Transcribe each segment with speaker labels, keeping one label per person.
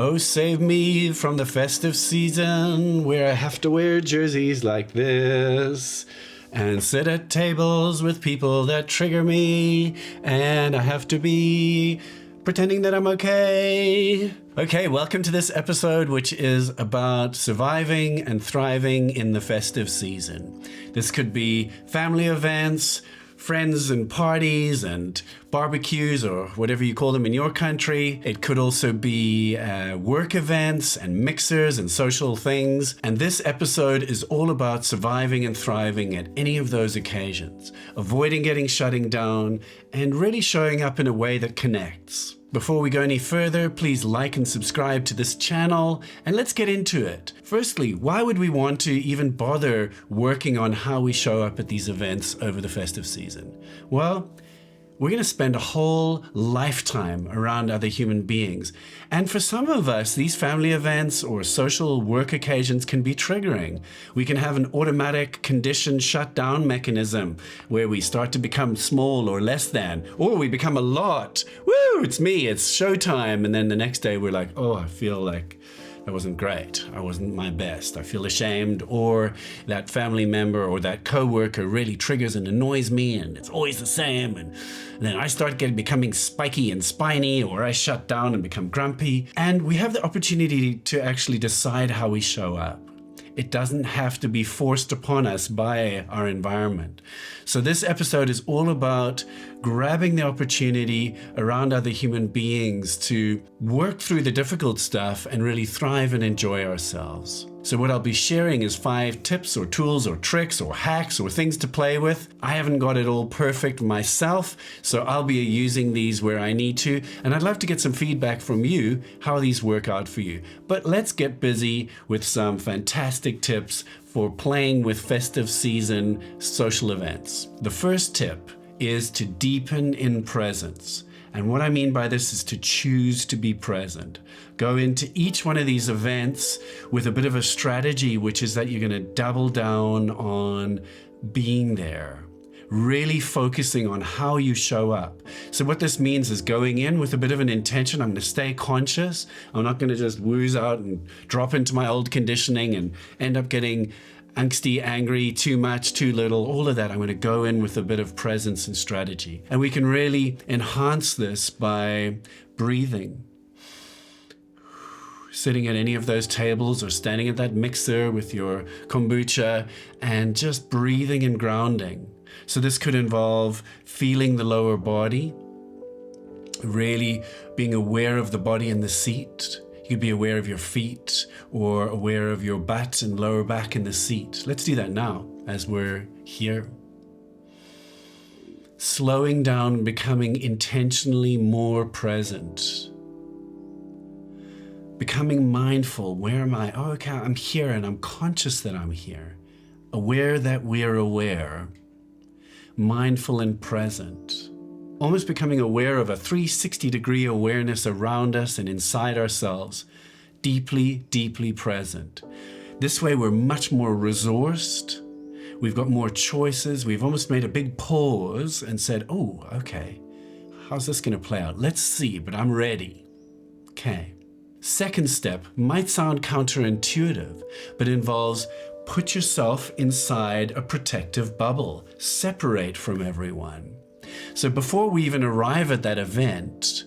Speaker 1: Oh, save me from the festive season where I have to wear jerseys like this and sit at tables with people that trigger me, and I have to be pretending that I'm okay. Okay, welcome to this episode, which is about surviving and thriving in the festive season. This could be family events, friends and parties and barbecues, or whatever you call them in your country. It could also be work events and mixers and social things. And this episode is all about surviving and thriving at any of those occasions, avoiding getting shutting down, and really showing up in a way that connects. Before we go any further, please like and subscribe to this channel, and let's get into it. Firstly, why would we want to even bother working on how we show up at these events over the festive season? Well, we're going to spend a whole lifetime around other human beings. And for some of us, these family events or social work occasions can be triggering. We can have an automatic conditioned shutdown mechanism where we start to become small or less than, or we become a lot. Woo, it's me, it's showtime. And then the next day we're like, oh, I feel like that wasn't great. I wasn't my best. I feel ashamed, or that family member or that coworker really triggers and annoys me, and it's always the same. And then I start becoming spiky and spiny, or I shut down and become grumpy. And we have the opportunity to actually decide how we show up. It doesn't have to be forced upon us by our environment. So this episode is all about grabbing the opportunity around other human beings to work through the difficult stuff and really thrive and enjoy ourselves. So what I'll be sharing is 5 tips or tools or tricks or hacks or things to play with. I haven't got it all perfect myself, so I'll be using these where I need to. And I'd love to get some feedback from you, how these work out for you. But let's get busy with some fantastic tips for playing with festive season social events. The first tip is to deepen in presence. And what I mean by this is to choose to be present. Go into each one of these events with a bit of a strategy, which is that you're going to double down on being there, really focusing on how you show up. So what this means is going in with a bit of an intention. I'm going to stay conscious. I'm not going to just wooze out and drop into my old conditioning and end up getting angsty, angry, too much, too little, all of that. I'm going to go in with a bit of presence and strategy. And we can really enhance this by breathing. Sitting at any of those tables or standing at that mixer with your kombucha and just breathing and grounding. So this could involve feeling the lower body, really being aware of the body in the seat. You could be aware of your feet or aware of your butt and lower back in the seat. Let's do that now as we're here. Slowing down and becoming intentionally more present. Becoming mindful. Where am I? Oh, okay, I'm here and I'm conscious that I'm here. Aware that we're aware. Mindful and present. Almost becoming aware of a 360-degree awareness around us and inside ourselves. Deeply, deeply present. This way we're much more resourced. We've got more choices. We've almost made a big pause and said, oh, okay, how's this going to play out? Let's see, but I'm ready. Okay. Second step might sound counterintuitive, but involves put yourself inside a protective bubble. Separate from everyone. So before we even arrive at that event,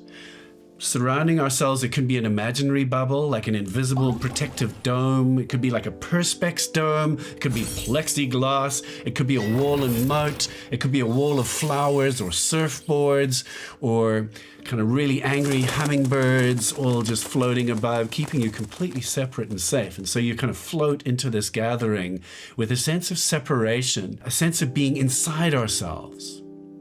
Speaker 1: surrounding ourselves, it could be an imaginary bubble, like an invisible protective dome. It could be like a perspex dome. It could be plexiglass. It could be a wall and moat. It could be a wall of flowers or surfboards or kind of really angry hummingbirds all just floating above, keeping you completely separate and safe. And so you kind of float into this gathering with a sense of separation, a sense of being inside ourselves.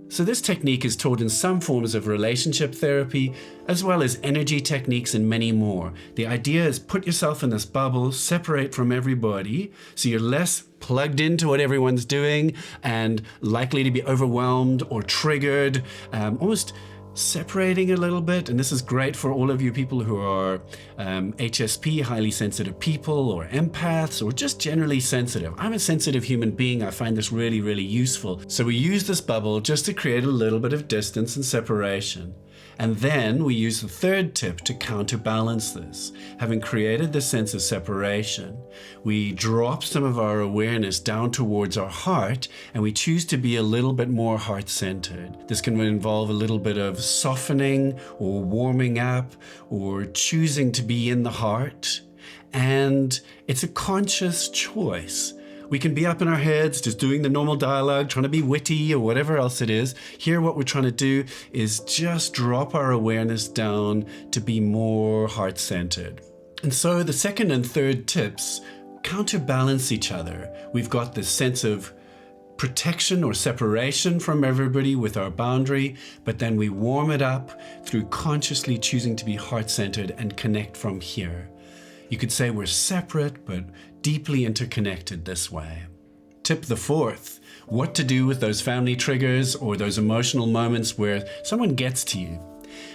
Speaker 1: So this technique is taught in some forms of relationship therapy, as well as energy techniques and many more. The idea is put yourself in this bubble, separate from everybody, so you're less plugged into what everyone's doing and likely to be overwhelmed or triggered, almost separating a little bit. And this is great for all of you people who are HSP, highly sensitive people, or empaths, or just generally sensitive. I'm a sensitive human being. I find this really, really useful. So we use this bubble just to create a little bit of distance and separation. And then we use the third tip to counterbalance this. Having created this sense of separation, we drop some of our awareness down towards our heart, and we choose to be a little bit more heart-centered. This can involve a little bit of softening or warming up or choosing to be in the heart. And it's a conscious choice. We can be up in our heads, just doing the normal dialogue, trying to be witty or whatever else it is. Here, what we're trying to do is just drop our awareness down to be more heart-centered. And so the second and third tips counterbalance each other. We've got this sense of protection or separation from everybody with our boundary, but then we warm it up through consciously choosing to be heart-centered and connect from here. You could say we're separate, but deeply interconnected this way. Tip the fourth, what to do with those family triggers or those emotional moments where someone gets to you.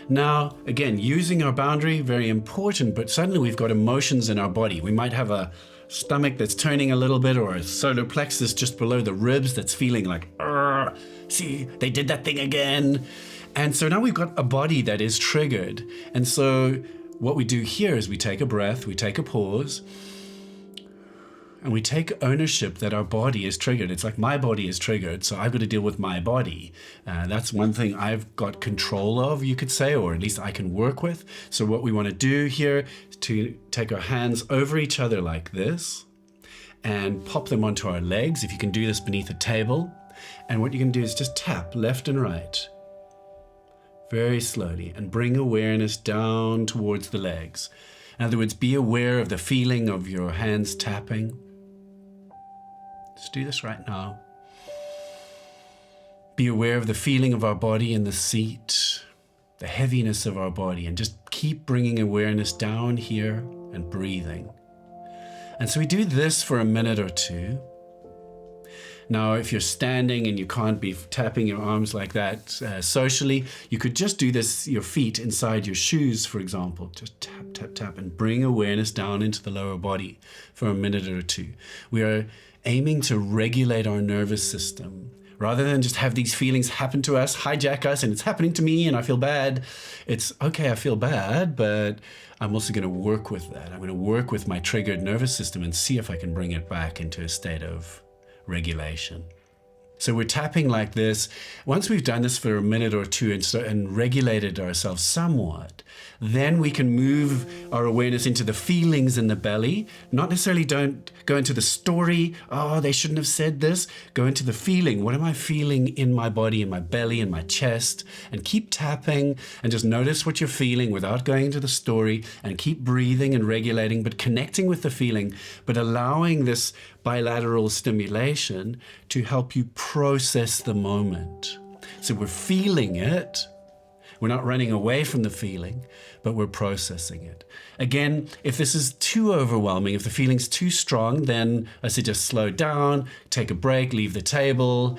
Speaker 1: Now, again, using our boundary, very important, but suddenly we've got emotions in our body. We might have a stomach that's turning a little bit, or a solar plexus just below the ribs that's feeling like, see, they did that thing again. And so now we've got a body that is triggered. And so what we do here is we take a breath, we take a pause, and we take ownership that our body is triggered. It's like my body is triggered, so I've got to deal with my body. That's one thing I've got control of, you could say, or at least I can work with. So what we want to do here is to take our hands over each other like this and pop them onto our legs. If you can do this beneath a table. And what you can do is just tap left and right, very slowly, and bring awareness down towards the legs. In other words, be aware of the feeling of your hands tapping. Let's do this right now. Be aware of the feeling of our body in the seat, the heaviness of our body, and just keep bringing awareness down here and breathing. And so we do this for a minute or two. Now, if you're standing and you can't be tapping your arms like that socially, you could just do this, your feet inside your shoes, for example. Just tap, tap, tap, and bring awareness down into the lower body for a minute or two. We are aiming to regulate our nervous system. Rather than just have these feelings happen to us, hijack us, and it's happening to me and I feel bad. It's, okay, I feel bad, but I'm also going to work with that. I'm going to work with my triggered nervous system and see if I can bring it back into a state of regulation. So we're tapping like this. Once we've done this for a minute or two and regulated ourselves somewhat, then we can move our awareness into the feelings in the belly. Not necessarily don't go into the story, oh, they shouldn't have said this. Go into the feeling. What am I feeling in my body, in my belly, in my chest? And keep tapping and just notice what you're feeling without going into the story, and keep breathing and regulating, but connecting with the feeling, but allowing this bilateral stimulation to help you process the moment. So we're feeling it. We're not running away from the feeling, but we're processing it. Again, if this is too overwhelming, if the feeling's too strong, then I suggest slow down, take a break, leave the table,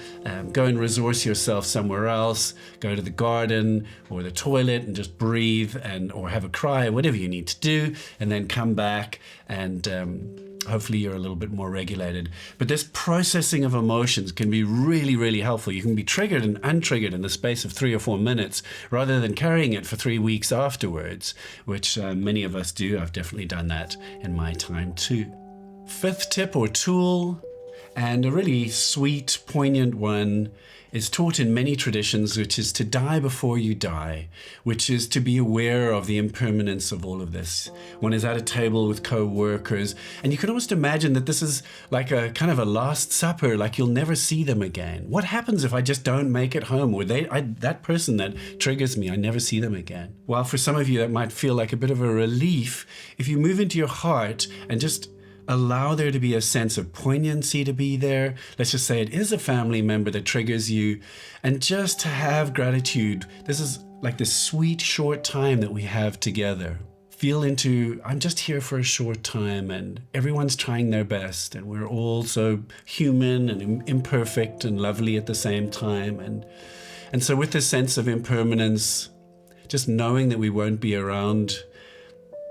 Speaker 1: go and resource yourself somewhere else, go to the garden or the toilet and just breathe or have a cry, whatever you need to do, and then come back and hopefully you're a little bit more regulated. But this processing of emotions can be really, really helpful. You can be triggered and untriggered in the space of 3 or 4 minutes rather than carrying it for 3 weeks afterwards, which many of us do. I've definitely done that in my time too. Fifth tip or tool, and a really sweet, poignant one, is taught in many traditions, which is to die before you die, which is to be aware of the impermanence of all of this. One is at a table with co-workers, and you can almost imagine that this is like a kind of a last supper, like you'll never see them again. What happens if I just don't make it home, or that person that triggers me, I never see them again? Well, for some of you, that might feel like a bit of a relief if you move into your heart and just allow there to be a sense of poignancy to be there. Let's just say it is a family member that triggers you, and just to have gratitude. This is like this sweet short time that we have together. Feel into, I'm just here for a short time, and everyone's trying their best, and we're all so human and imperfect and lovely at the same time. And so with this sense of impermanence, just knowing that we won't be around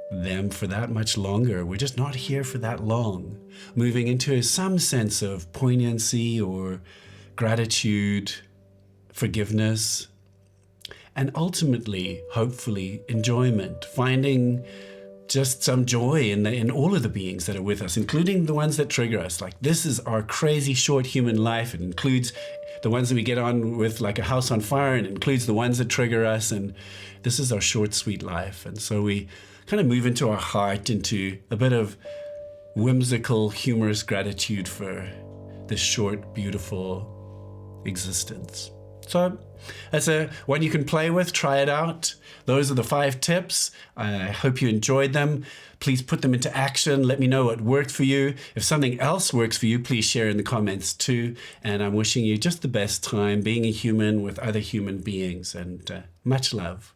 Speaker 1: them for that much longer. We're just not here for that long. Moving into some sense of poignancy or gratitude, forgiveness, and ultimately, hopefully, enjoyment, finding just some joy in all of the beings that are with us, including the ones that trigger us. Like, this is our crazy short human life. It includes the ones that we get on with like a house on fire, and it includes the ones that trigger us. And this is our short, sweet life. And so we kind of move into our heart, into a bit of whimsical, humorous gratitude for this short, beautiful existence. So that's one you can play with. Try it out. Those are the 5 tips. I hope you enjoyed them. Please put them into action. Let me know what worked for you. If something else works for you, please share in the comments too. And I'm wishing you just the best time being a human with other human beings, and much love.